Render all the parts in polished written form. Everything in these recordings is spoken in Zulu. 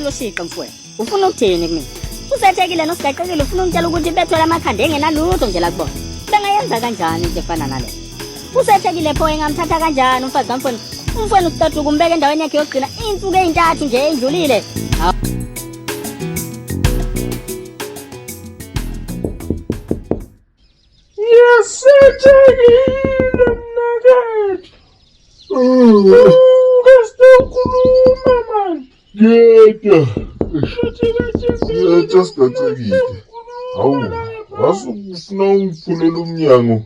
Loshika mfowethu. Ufuna ukuthini kumina? Usethekile nosigaqekile ufuna ukutshela ukuthi bethola amakhanda engenalutho nje la kubona. Bengayenza kanjani into efana nale? Usethekile pho engamthatha kanjani umfazi kamfowenu? Umfowenu usithatha ukumbeka endaweni yakhe yokugcina insuku ezintathu nje endlulile. Yesethekile mnakethu. Ungasakhuluma man. Yedwa. Yedwa sigacekile. Hawu, wasufuna ungiphulela umnyango.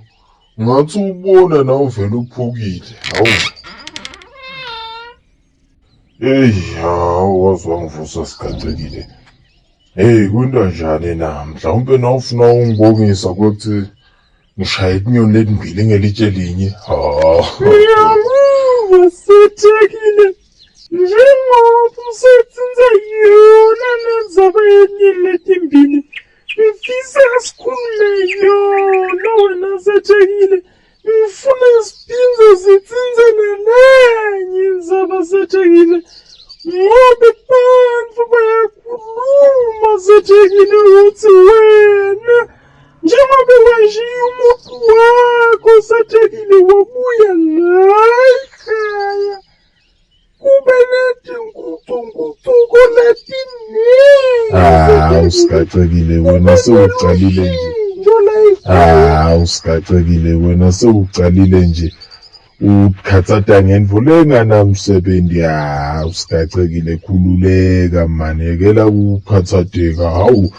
Ngathi ubona nawe vele uphukile. Hawu. Hawu wazwa ngivusa sigacekile. Kwenta njani na? Mhlawumbe nawufuna ungibongisa ukuthi ngishaya inyoni letimbili ngelitshe linye. Ngiyamuva Sethekile. Njengoba usethenze yona nendzaba yenyoni letimbili. Ngifisa sikhulume yona wena Sethekile. Ngifuna siphinze sitsinze nenye indzaba Sethekile. Ngoba bantfu bayakhuluma Sethekile ukuthi wena njengoba washiya umuntu wakho Sethekile wabuya la ekhaya kube netingucungucuko letiningi. Usigacekile wena sewucalile nje. Usigacekile wena sewucalile nje. Ukhatsata ngendvulo enganamsebenzi. Usigacekile khululeka man, yekela ukukhathateka. Hawu,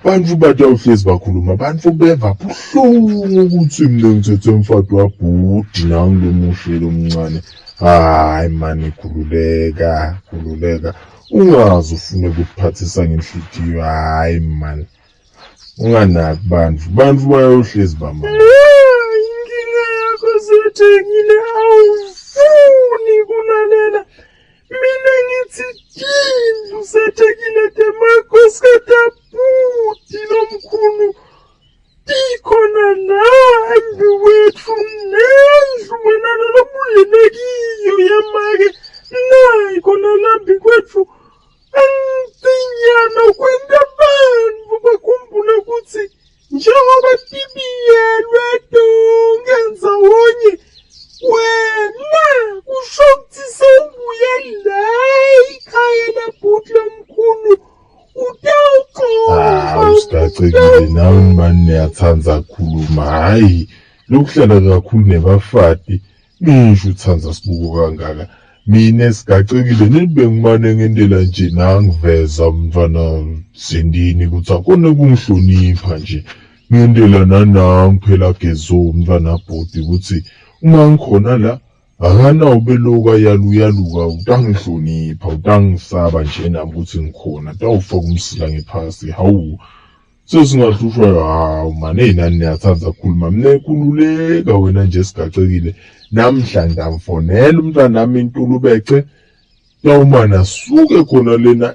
bantfu batawuhlezi bakhuluma, bantfu beva buhlungu ukuthi mina ngithethe umfati wabhudi nangu lomuhle lomncane. Hayi man, khululeka. Ungazi ufune ukuphathisa ngenhlitiyo. Hayi man, unganaki bantfu bayohlezi bama. Inkinga yakho Sethekile awufuni kulalela. Mina ngithi tindlu Sethekile temakhosi kataphuti lomkhulu tikhona la embi wethu nendlu wena lobuyelekiyo yamake nayi khona lambi kwethu. Angiциnyana kwenta bantfu bakhumbule ukuthi njengoba tibiyelwe tonke ndzawonye wena kusho ukuthi sewubuye la ekhaya labhuti lomkhulu utawuxoxa. Usigacekile nawe mani niyatsanza khuluma. Hayi, lokuhlala kakhulu nebafati ngisho utsanza sibuko kangaka. Mina sigacekile nibengimane ngendlela nje nangiveza mntwana Zindini ukuthi akone kungihlonipha nje ngendlela nanangu phela gezo mntwana bhodi ukuthi uma ngikhona la akanawube loku ayaluka utangihlonipha utangisaba nje nami ukuthi ngikhona tawufaka umsila ngephasi. Hawu, sesingahlushwa hawu mane nani niyathanza ukukhuluma. Mina ekhululeka wena nje sigacekile. Namhlanje amfonela umntwana nami intulubece tawumana suke khona lena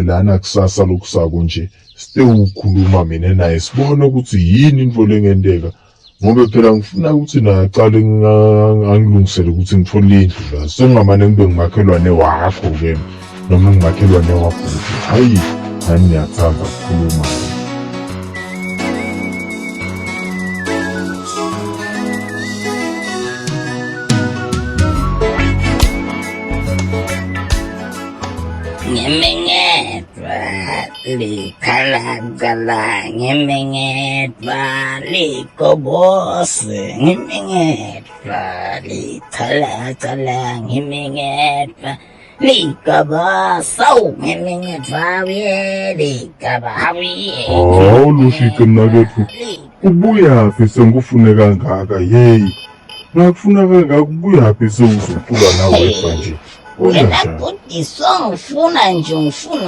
lana kusasa lokusako nje site ukukhuluma mina naye sibone ukuthi yini into lengendeka, ngoba phela ngifuna ukuthi naqale angilungisele ukuthi ngithole indlu la sengamane ngibe ngimakhelwane wakho ke noma ngimakhelwane wakho. Hayi nani niyathanda ukukhuluma. Ngimengedwa likhalakala, ngimengedwa likobose, ngimengedwa likhalakala, ngimengedwa likabasawu, ngimengedwa likabahawiye. Hawu Loshika mnakethu, ubuyaphi sengufune kangaka? Yeyi, nakufuna kangaka ubuyaphi sewuzocula nawe manje? Wena bhuti songifuna nje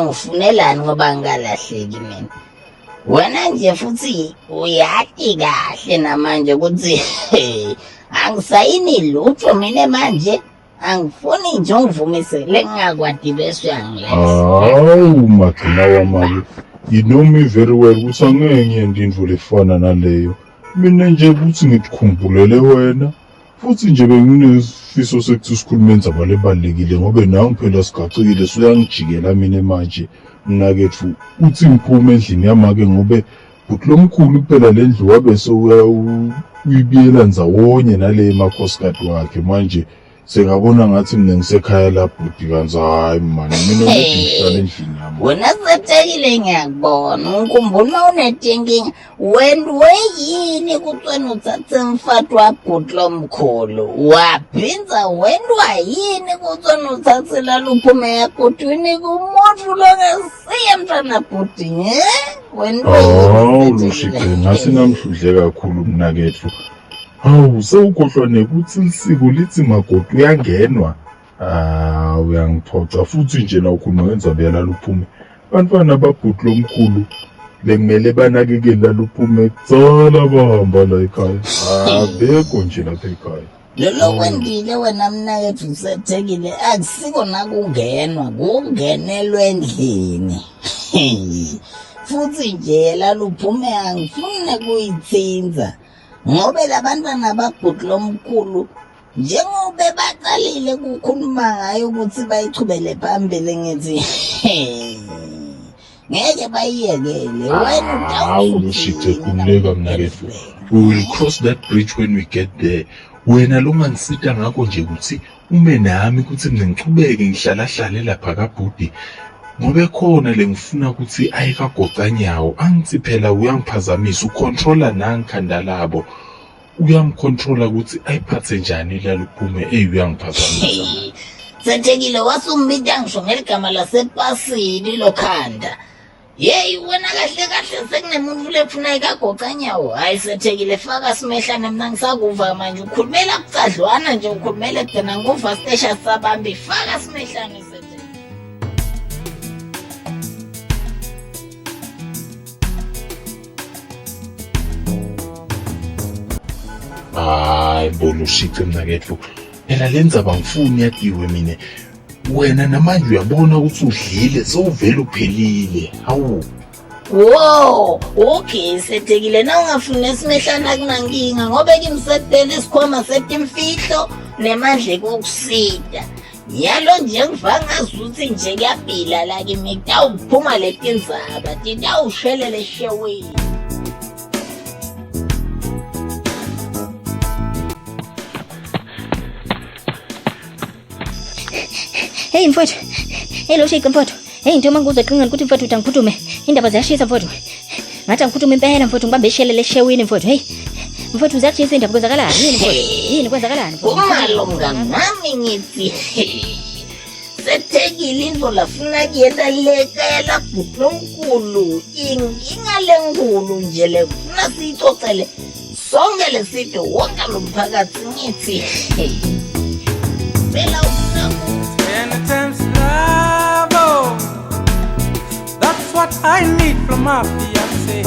ufunelani ngoba ngalahleki mina. Wena nje futhi uyati kahle namanje ukuthi angisayini lutho mina manje, angifuni nje ungivumise lengingakwadi bese uyangilenza. Hawu magcina wamake, you know me very well ukuthi angeke ngiyenze into lefana naleyo. Mina nje ukuthi ngikukhumbulele wena futhi nje benginesifiso sekuthi sikhulume endzaba lebalulekile ngobe nawe phela sigacikile suyangijikela mina manje mnakethu uthi ngiphume endlini yamake ngobe bhuti lomkhulu phela lendlu wabe uyibiyela ndzawonye nale makhosikazi wakhe manje sengabona ngathi mina ngisekhaya la bhuti kanti hayi mani mina ngihlala endlini yami. Wena setekile ngiyakubona ukhumbula unetinkinga wendwe yini kutsweni utsatse mfati wabhuti lomkhulu waphinza wendwa yini kutsweni utsatse laluphume yakutwini kumuntu longasiye mntwana bhuti wendwe yini Lushike ngasi ngamhludle kakhulu mnakethu. Hawu sewukhohlwa nekuthi lisiko lithi makoti uyangenwa. Uyangiphoxa futhi nje na ukhuluma ngendzaba yalaluphume. Bantwana babhuti lomkhulu bekumele banakekele laluphume kutsala bahamba la ekhaya. Abekho nje lapha ekhaya. Lolo kwendile wena mnakethu usetekile akusiko nakungenwa kungenelwe endlini. Futhi nje laluphume angifune kuyitsinza. Ngobe labantwana babhuti lomkhulu njengobe baqalile kukhuluma ngayo ukuthi bayichubele phambili ngithi ngeke bayiyekele wena Lushike khululeka mnakethu. We will cross that bridge when we get there. Wena longangisita ngakho nje ukuthi ume nami ukuthi mina ngichubeke ngihlalahlale lapha kabhudi ngobe khona lengifuna ukuthi ayikagoca nyawo angithi phela uyangiphazamisa ucontroller nangikhanda labo uyamcontroller ukuthi ayiphathe njani laluphume uyangiphazamisa. Setekile wasumbida ngisho ngeligama lasepasini lokhanda. Yeyi wena kahle kahle sekunemuntu lefuna ikagoca nyawo. Hayi Setekile faka simehlane mina ngisakuva manje ukhulumela kucadlwana nje ukhulumela kugcina nguva station sabambi faka simehlane Setekile. Hayi Lushike mnakethu. Phela lenza bangifuni yadiwe mina. Wena namanje uyabona ukuthi udlile sewuvela uphelile. Hawu. Wow, okay Setekile na ungafuni esimehlana kunankinga ngobe kimsetele isikhwama setimfihlo nemandle kokusida. Yalo nje ngivanga zuthi nje kuyabhila la kimi kutawuphuma letindzaba titawushelele sheweni. Hey mfowethu. Hey Lushike mfowethu. Hey njengoba nguzoqinga ukuthi mfowethu utangiphuthume. Indaba ziyashisa mfowethu. Ngathi angiphuthume impela mfowethu ngibambe ishelele shewini mfowethu. Hey. Mfowethu ziyashisa indaba kwenzakalani? Yini mfowethu? Yini kwenzakalani? Kumalunga nami ngithi. Setekile into lafuna kuyenda lekaya labhuti lomkhulu. Inkinga lenkulu nje lekufuna siyixoxele. Sonke lesito wonke lomphakathi ngithi. Phela Penitence love, oh, that's what I need from my fiancé.